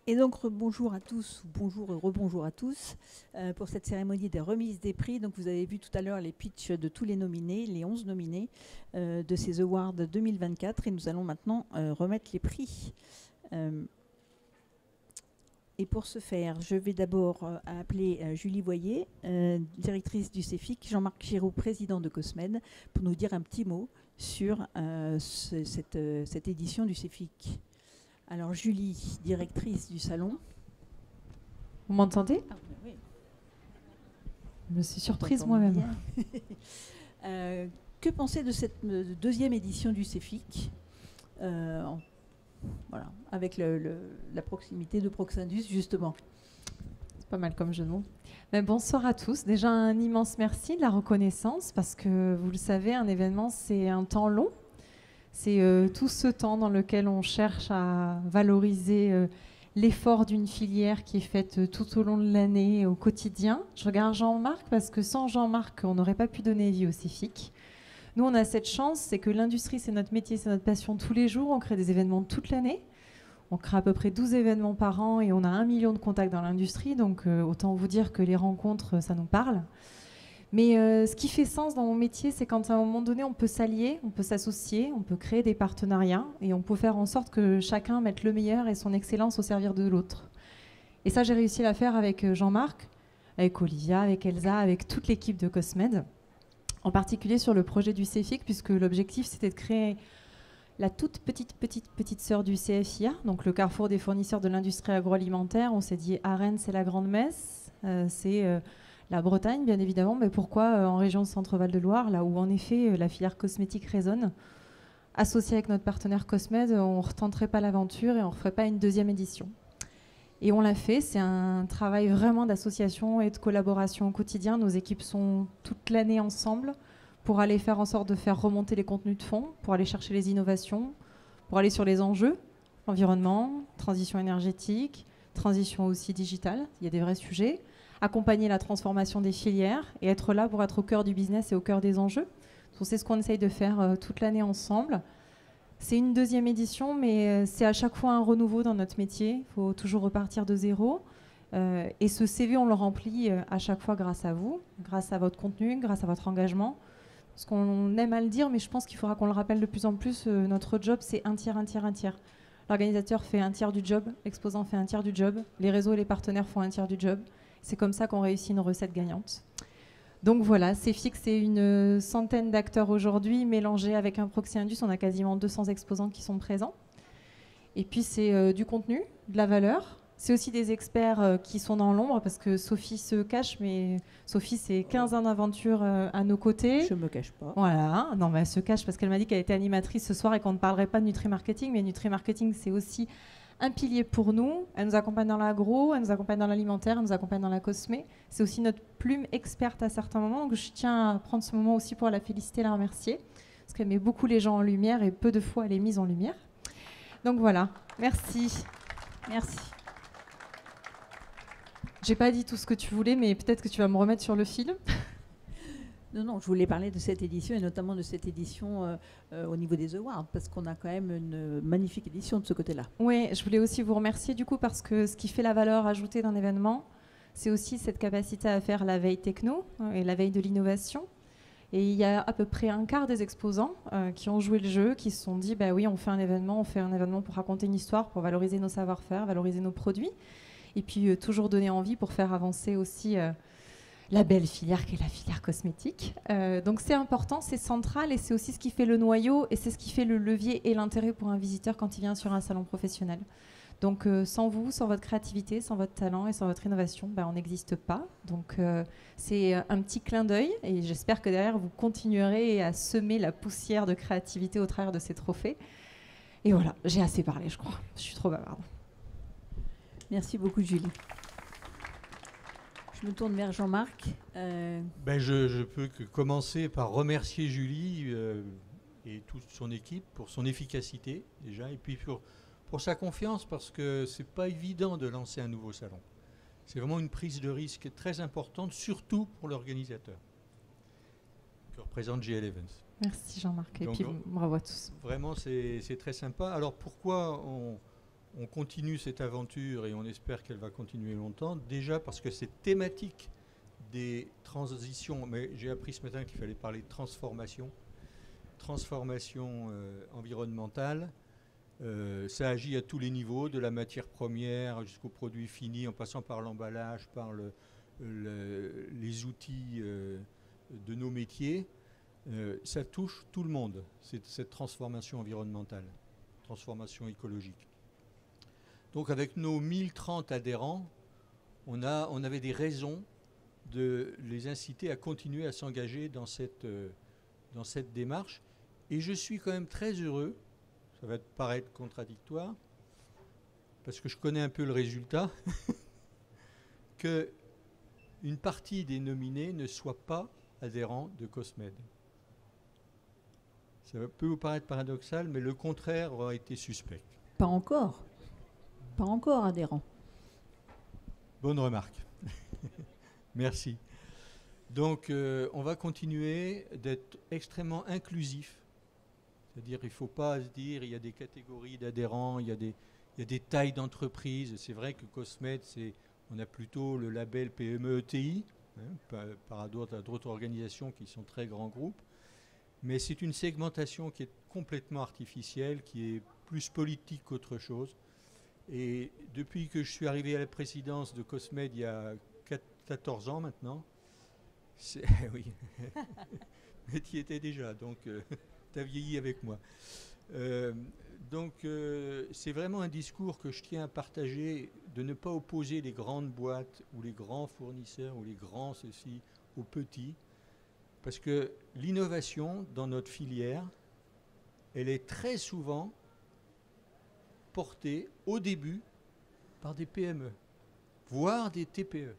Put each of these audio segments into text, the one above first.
Et donc, bonjour à tous, bonjour et rebonjour à tous, pour cette cérémonie des remises des prix. Donc, vous avez vu tout à l'heure les pitchs de tous les nominés, les 11 nominés de ces Awards 2024. Et nous allons maintenant remettre les prix. Et pour ce faire, je vais d'abord appeler Julie Voyer, directrice du CEFIC, Jean-Marc Giraud, président de Cosmed, pour nous dire un petit mot sur cette édition du CEFIC. Alors Julie, directrice du salon. Vous m'entendez? Oui. Je me suis surprise moi-même. Que penser de cette deuxième édition du CEFIC voilà, avec la proximité de Proxindus, justement. C'est pas mal comme jeu de mots. Mais bonsoir à tous. Déjà, un immense merci de la reconnaissance, parce que, vous le savez, un événement, c'est un temps long. C'est tout ce temps dans lequel on cherche à valoriser l'effort d'une filière qui est faite tout au long de l'année, au quotidien. Je regarde Jean-Marc, parce que sans Jean-Marc, on n'aurait pas pu donner vie au CEFIC. Nous, on a cette chance, c'est que l'industrie, c'est notre métier, c'est notre passion tous les jours. On crée des événements toute l'année. On crée à peu près 12 événements par an et on a 1 million de contacts dans l'industrie. Donc, autant vous dire que les rencontres, ça nous parle. Mais ce qui fait sens dans mon métier, c'est quand à un moment donné, on peut s'allier, on peut s'associer, on peut créer des partenariats et on peut faire en sorte que chacun mette le meilleur et son excellence au service de l'autre. Et ça, j'ai réussi à le faire avec Jean-Marc, avec Olivia, avec Elsa, avec toute l'équipe de Cosmed. En particulier sur le projet du CEFIC, puisque l'objectif, c'était de créer la toute petite sœur du CFIA, donc le carrefour des fournisseurs de l'industrie agroalimentaire. On s'est dit, à Rennes, c'est la grande messe, c'est la Bretagne, bien évidemment, mais pourquoi en région Centre-Val de Loire, là où en effet la filière cosmétique résonne. Associé avec notre partenaire Cosmed, on ne retenterait pas l'aventure et on ne referait pas une deuxième édition. Et on l'a fait, c'est un travail vraiment d'association et de collaboration au quotidien. Nos équipes sont toute l'année ensemble pour aller faire en sorte de faire remonter les contenus de fond, pour aller chercher les innovations, pour aller sur les enjeux, environnement, transition énergétique, transition aussi digitale, il y a des vrais sujets, accompagner la transformation des filières et être là pour être au cœur du business et au cœur des enjeux. Donc c'est ce qu'on essaye de faire toute l'année ensemble. C'est une deuxième édition, mais c'est à chaque fois un renouveau dans notre métier. Il faut toujours repartir de zéro. Et ce CV, on le remplit à chaque fois grâce à vous, grâce à votre contenu, grâce à votre engagement. Parce qu'on aime à le dire, mais je pense qu'il faudra qu'on le rappelle de plus en plus. Notre job, c'est un tiers, un tiers, un tiers. L'organisateur fait un tiers du job, l'exposant fait un tiers du job, les réseaux et les partenaires font un tiers du job. C'est comme ça qu'on réussit une recette gagnante. Donc voilà, CEFIC, c'est une centaine d'acteurs aujourd'hui, mélangés avec un Proxindus. On a quasiment 200 exposants qui sont présents. Et puis c'est du contenu, de la valeur. C'est aussi des experts qui sont dans l'ombre, parce que Sophie se cache, mais Sophie, c'est 15 ans d'aventure à nos côtés. Je ne me cache pas. Voilà, non, mais elle se cache parce qu'elle m'a dit qu'elle était animatrice ce soir et qu'on ne parlerait pas de Nutri-Marketing, mais Nutri-Marketing, c'est aussi un pilier pour nous. Elle nous accompagne dans l'agro, elle nous accompagne dans l'alimentaire, elle nous accompagne dans la cosmé. C'est aussi notre plume experte à certains moments. Donc je tiens à prendre ce moment aussi pour la féliciter, la remercier, parce qu'elle met beaucoup les gens en lumière et peu de fois elle est mise en lumière. Donc voilà, merci. Merci. J'ai pas dit tout ce que tu voulais, mais peut-être que tu vas me remettre sur le fil. Non, je voulais parler de cette édition et notamment de cette édition au niveau des awards, parce qu'on a quand même une magnifique édition de ce côté-là. Oui, je voulais aussi vous remercier du coup, parce que ce qui fait la valeur ajoutée d'un événement, c'est aussi cette capacité à faire la veille techno et la veille de l'innovation. Et il y a à peu près un quart des exposants qui ont joué le jeu, qui se sont dit, bah oui, on fait un événement pour raconter une histoire, pour valoriser nos savoir-faire, valoriser nos produits, et puis toujours donner envie pour faire avancer aussi la belle filière qui est la filière cosmétique. Donc c'est important, c'est central, et c'est aussi ce qui fait le noyau, et c'est ce qui fait le levier et l'intérêt pour un visiteur quand il vient sur un salon professionnel. Donc sans vous, sans votre créativité, sans votre talent et sans votre innovation, on n'existe pas. Donc c'est un petit clin d'œil, et j'espère que derrière vous continuerez à semer la poussière de créativité au travers de ces trophées. Et voilà, j'ai assez parlé, je crois. Je suis trop bavarde. Merci beaucoup, Julie. Je me tourne vers Jean-Marc. Je peux que commencer par remercier Julie et toute son équipe pour son efficacité déjà, et puis pour sa confiance, parce que c'est pas évident de lancer un nouveau salon. C'est vraiment une prise de risque très importante, surtout pour l'organisateur que représente GL Events. Merci Jean-Marc, et donc, puis bravo à tous. Vraiment, c'est très sympa. Alors pourquoi on continue cette aventure et on espère qu'elle va continuer longtemps. Déjà parce que cette thématique des transitions, mais j'ai appris ce matin qu'il fallait parler de transformation environnementale. Ça agit à tous les niveaux, de la matière première jusqu'au produit fini, en passant par l'emballage, par les outils de nos métiers. Ça touche tout le monde, cette transformation environnementale, transformation écologique. Donc avec nos 1030 adhérents, on avait des raisons de les inciter à continuer à s'engager dans cette démarche. Et je suis quand même très heureux, ça va paraître contradictoire, parce que je connais un peu le résultat, qu'une partie des nominés ne soit pas adhérents de Cosmed. Ça peut vous paraître paradoxal, mais le contraire aurait été suspect. Pas encore. Pas encore adhérents. Bonne remarque. Merci. Donc, on va continuer d'être extrêmement inclusif. C'est-à-dire, il ne faut pas se dire il y a des catégories d'adhérents, il y a des tailles d'entreprises. C'est vrai que Cosmed, on a plutôt le label PME-ETI, par rapport à d'autres organisations qui sont très grands groupes. Mais c'est une segmentation qui est complètement artificielle, qui est plus politique qu'autre chose. Et depuis que je suis arrivé à la présidence de Cosmed il y a 14 ans maintenant, oui, mais tu y étais déjà, donc tu as vieilli avec moi. C'est vraiment un discours que je tiens à partager, de ne pas opposer les grandes boîtes ou les grands fournisseurs ou les grands ceci aux petits, parce que l'innovation dans notre filière, elle est très souvent portée au début par des PME, voire des TPE.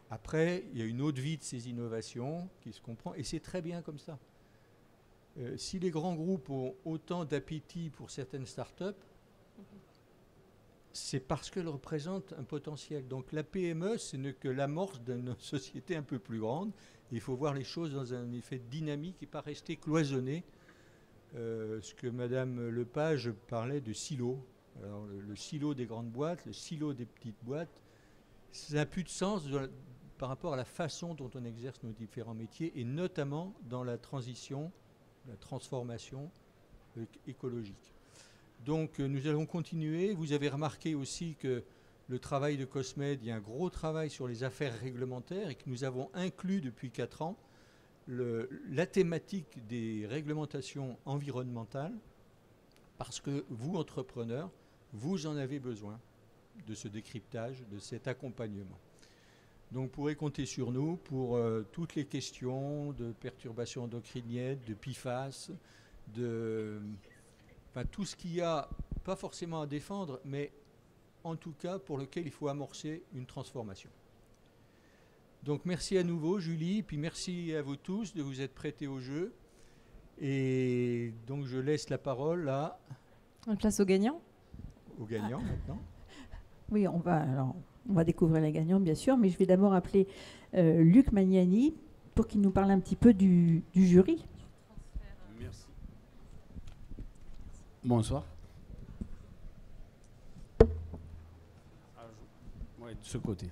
Après, il y a une autre vie de ces innovations qui se comprend, et c'est très bien comme ça. Si les grands groupes ont autant d'appétit pour certaines startups, c'est parce qu'elles représentent un potentiel. Donc la PME, ce n'est que l'amorce d'une société un peu plus grande. Il faut voir les choses dans un effet dynamique et pas rester cloisonné. Ce que Madame Lepage parlait de silo. Alors le silo des grandes boîtes, le silo des petites boîtes, ça n'a plus de sens par rapport à la façon dont on exerce nos différents métiers, et notamment dans la transition, la transformation écologique. Donc nous allons continuer. Vous avez remarqué aussi que le travail de Cosmed, il y a un gros travail sur les affaires réglementaires et que nous avons inclus depuis 4 ans la thématique des réglementations environnementales, parce que vous, entrepreneurs, vous en avez besoin de ce décryptage, de cet accompagnement. Donc vous pourrez compter sur nous pour toutes les questions de perturbations endocriniennes, de PFAS, tout ce qu'il y a, pas forcément à défendre, mais en tout cas pour lequel il faut amorcer une transformation. Donc merci à nouveau Julie, puis merci à vous tous de vous être prêtés au jeu. Et donc je laisse la parole à... On place aux gagnants. Aux gagnants maintenant. Oui, on va découvrir les gagnants bien sûr, mais je vais d'abord appeler Luc Magnani pour qu'il nous parle un petit peu du jury. Merci. Bonsoir. Ouais, de ce côté.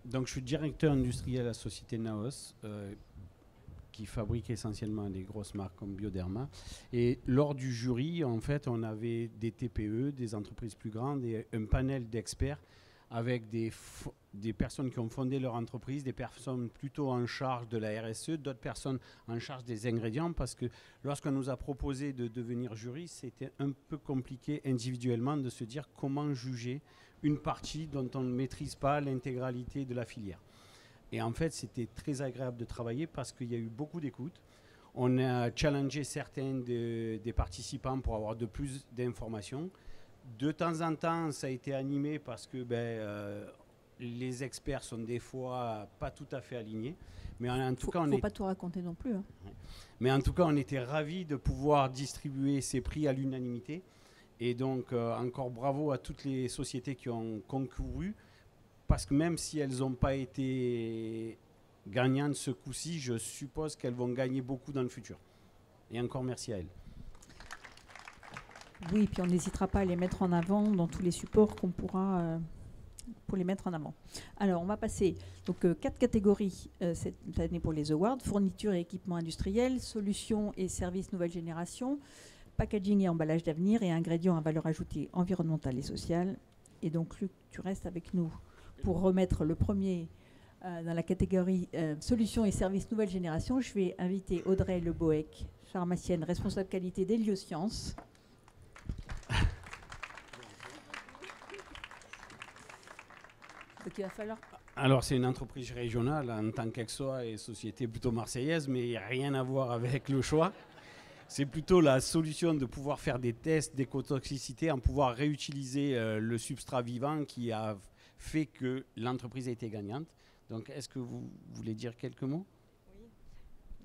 Donc, je suis directeur industriel à la société Naos, qui fabrique essentiellement des grosses marques comme Bioderma. Et lors du jury, en fait, on avait des TPE, des entreprises plus grandes et un panel d'experts avec des personnes qui ont fondé leur entreprise, des personnes plutôt en charge de la RSE, d'autres personnes en charge des ingrédients, parce que lorsqu'on nous a proposé de devenir jury, c'était un peu compliqué individuellement de se dire comment juger une partie dont on ne maîtrise pas l'intégralité de la filière. Et en fait, c'était très agréable de travailler parce qu'il y a eu beaucoup d'écoute. On a challengé certains des participants pour avoir de plus d'informations. De temps en temps, ça a été animé parce que les experts sont des fois pas tout à fait alignés. Mais en tout cas, il ne faut pas tout raconter non plus. Hein. Mais en tout cas, on était ravis de pouvoir distribuer ces prix à l'unanimité. Et donc, encore bravo à toutes les sociétés qui ont concouru. Parce que même si elles n'ont pas été gagnantes ce coup-ci, je suppose qu'elles vont gagner beaucoup dans le futur. Et encore merci à elles. Oui, puis on n'hésitera pas à les mettre en avant dans tous les supports qu'on pourra pour les mettre en avant. Alors, on va passer donc 4 catégories cette année pour les awards: fourniture et équipement industriel, solutions et services nouvelle génération, packaging et emballage d'avenir et ingrédients à valeur ajoutée environnementale et sociale. Et donc, Luc, tu restes avec nous pour remettre le premier dans la catégorie solutions et services nouvelle génération. Je vais inviter Audrey Leboec, pharmacienne responsable qualité d'Héliosciences. Donc, il va falloir... Alors, c'est une entreprise régionale en tant qu'Exoa et société plutôt marseillaise, mais il n'y a rien à voir avec le choix. C'est plutôt la solution de pouvoir faire des tests d'écotoxicité, en pouvoir réutiliser le substrat vivant qui a fait que l'entreprise a été gagnante. Donc, est-ce que vous voulez dire quelques mots ?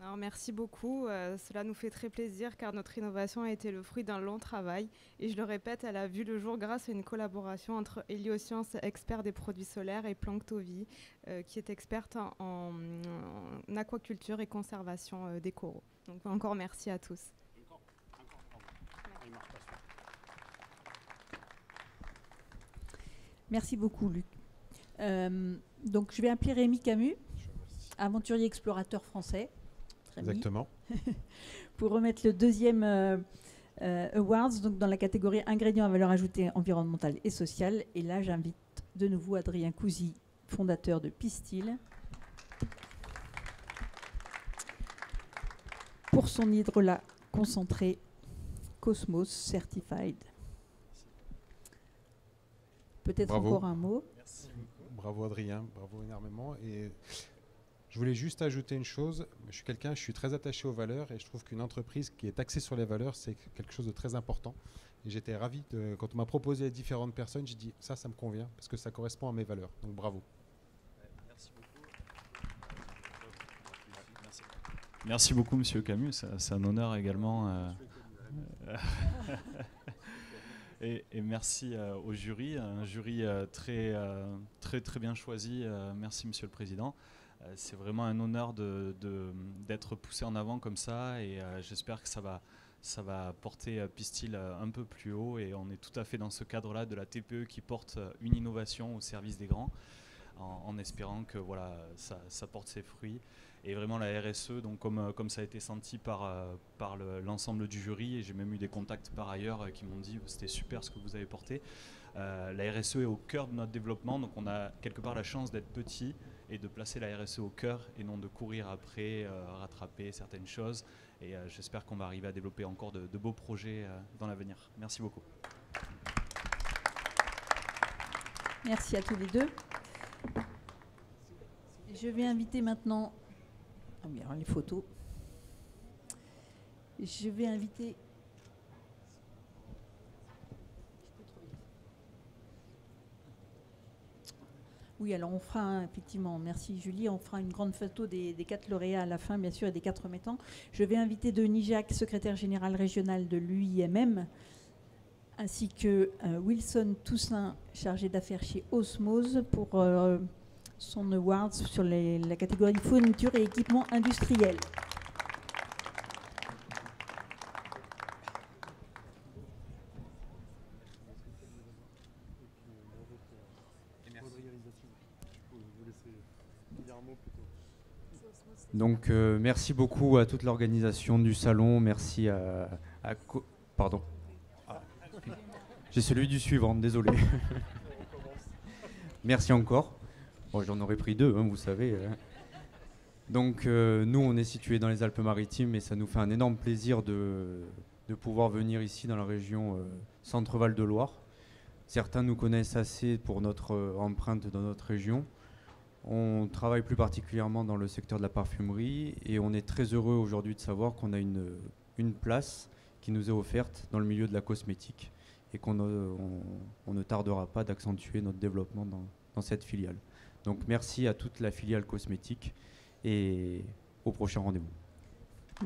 Alors, merci beaucoup. Cela nous fait très plaisir car notre innovation a été le fruit d'un long travail. Et je le répète, elle a vu le jour grâce à une collaboration entre Héliosciences, expert des produits solaires, et Planctovie, qui est experte en aquaculture et conservation des coraux. Donc encore merci à tous. Merci beaucoup, Luc. Donc je vais appeler Rémi Camus, aventurier explorateur français. Exactement. Pour remettre le deuxième Awards, donc dans la catégorie ingrédients à valeur ajoutée environnementale et sociale. Et là, j'invite de nouveau Adrien Cousy, fondateur de Pistil, pour son hydrolat concentré Cosmos Certified. Peut-être encore un mot. Merci. Bravo Adrien, bravo énormément. Et je voulais juste ajouter une chose. Je suis très attaché aux valeurs et je trouve qu'une entreprise qui est axée sur les valeurs, c'est quelque chose de très important. Et j'étais ravi, quand on m'a proposé différentes personnes, j'ai dit ça me convient parce que ça correspond à mes valeurs. Donc bravo. Merci beaucoup. Merci beaucoup, Monsieur Camus. C'est un honneur également. Et merci au jury, un jury très bien choisi. Merci, Monsieur le Président. C'est vraiment un honneur d'être poussé en avant comme ça et j'espère que ça va porter Pistil un peu plus haut et on est tout à fait dans ce cadre-là de la TPE qui porte une innovation au service des grands en espérant que voilà, ça porte ses fruits. Et vraiment la RSE, donc comme ça a été senti par l'ensemble du jury, et j'ai même eu des contacts par ailleurs qui m'ont dit c'était super ce que vous avez porté. La RSE est au cœur de notre développement, donc on a quelque part la chance d'être petit et de placer la RSE au cœur et non de courir après, rattraper certaines choses. Et j'espère qu'on va arriver à développer encore de beaux projets dans l'avenir. Merci beaucoup. Merci à tous les deux. Je vais inviter maintenant... Ah oui, alors les photos. Je vais inviter... Oui, alors on fera effectivement, merci Julie, on fera une grande photo des 4 lauréats à la fin, bien sûr, et des 4 remettants. Je vais inviter Denis Jacques, secrétaire général régional de l'UIMM, ainsi que Wilson Toussaint, chargé d'affaires chez Osmose, pour son award sur la catégorie fourniture et équipement industriel. Donc merci beaucoup à toute l'organisation du salon, merci pardon. Ah. J'ai celui du suivant, désolé. Merci encore. Bon, j'en aurais pris 2, vous savez. Donc nous, on est situé dans les Alpes-Maritimes et ça nous fait un énorme plaisir de pouvoir venir ici dans la région Centre-Val de Loire. Certains nous connaissent assez pour notre empreinte dans notre région. On travaille plus particulièrement dans le secteur de la parfumerie et on est très heureux aujourd'hui de savoir qu'on a une place qui nous est offerte dans le milieu de la cosmétique et qu'on ne tardera pas d'accentuer notre développement dans cette filiale. Donc merci à toute la filiale cosmétique et au prochain rendez-vous.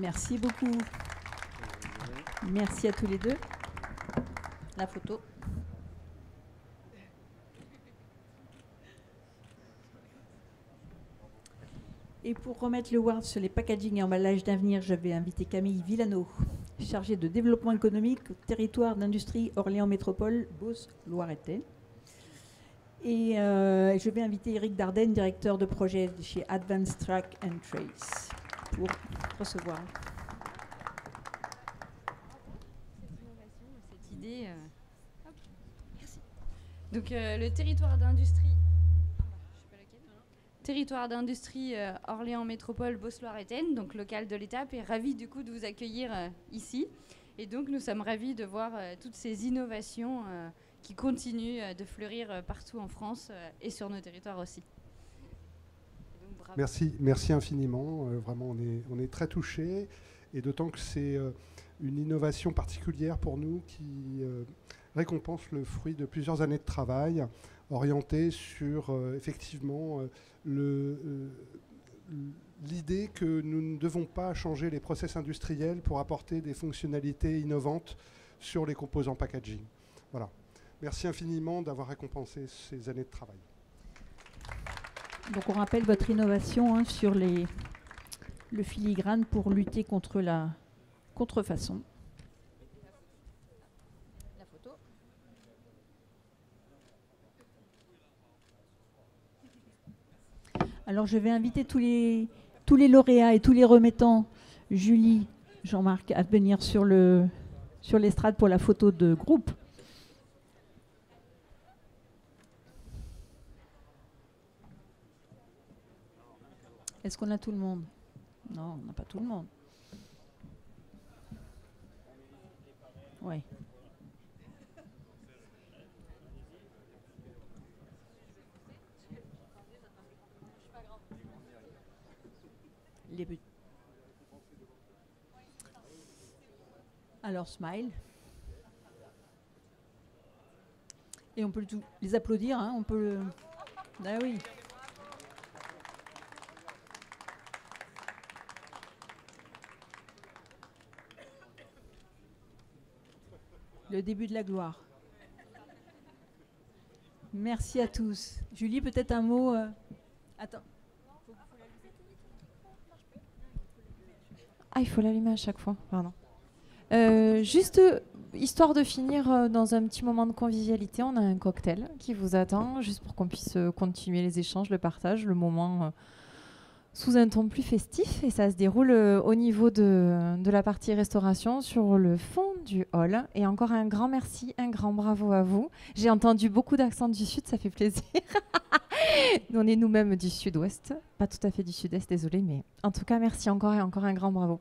Merci beaucoup. Merci à tous les deux. La photo. Et pour remettre le award sur les packaging et emballages d'avenir, je vais inviter Camille Villano, chargé de développement économique, territoire d'industrie Orléans Métropole, Beauce, Loire-et-Tain. Et je vais inviter Eric Dardenne, directeur de projet chez Advanced Track and Trace, pour recevoir. Cette idée. Merci. Donc le territoire d'industrie. Territoire d'industrie Orléans Métropole, Beauce-Loire-et-Tain, donc local de l'ETAP, est ravi du coup de vous accueillir ici. Et donc nous sommes ravis de voir toutes ces innovations qui continuent de fleurir partout en France et sur nos territoires aussi. Donc, bravo. Merci infiniment. Vraiment, on est très touchés, et d'autant que c'est une innovation particulière pour nous qui récompense le fruit de plusieurs années de travail orienté sur effectivement l'idée que nous ne devons pas changer les process industriels pour apporter des fonctionnalités innovantes sur les composants packaging. Voilà. Merci infiniment d'avoir récompensé ces années de travail. Donc on rappelle votre innovation sur le filigrane pour lutter contre la contrefaçon. La photo. Alors je vais inviter tous les lauréats et tous les remettants, Julie, Jean-Marc, à venir sur l'estrade pour la photo de groupe. Est-ce qu'on a tout le monde? Non, on n'a pas tout le monde. Oui. Les buts. Alors, smile. Et on peut les applaudir, hein, on peut... Ah oui. Le début de la gloire. Merci à tous. Julie, peut-être un mot. Attends. Ah, il faut l'allumer à chaque fois, pardon. Juste, histoire de finir dans un petit moment de convivialité, on a un cocktail qui vous attend, juste pour qu'on puisse continuer les échanges, le partage, le moment sous un ton plus festif. Et ça se déroule au niveau de la partie restauration sur le fond du hall. Et encore un grand merci, un grand bravo à vous. J'ai entendu beaucoup d'accents du sud, ça fait plaisir. On est nous-mêmes du sud-ouest, pas tout à fait du sud-est, désolé, mais en tout cas, merci encore et encore un grand bravo.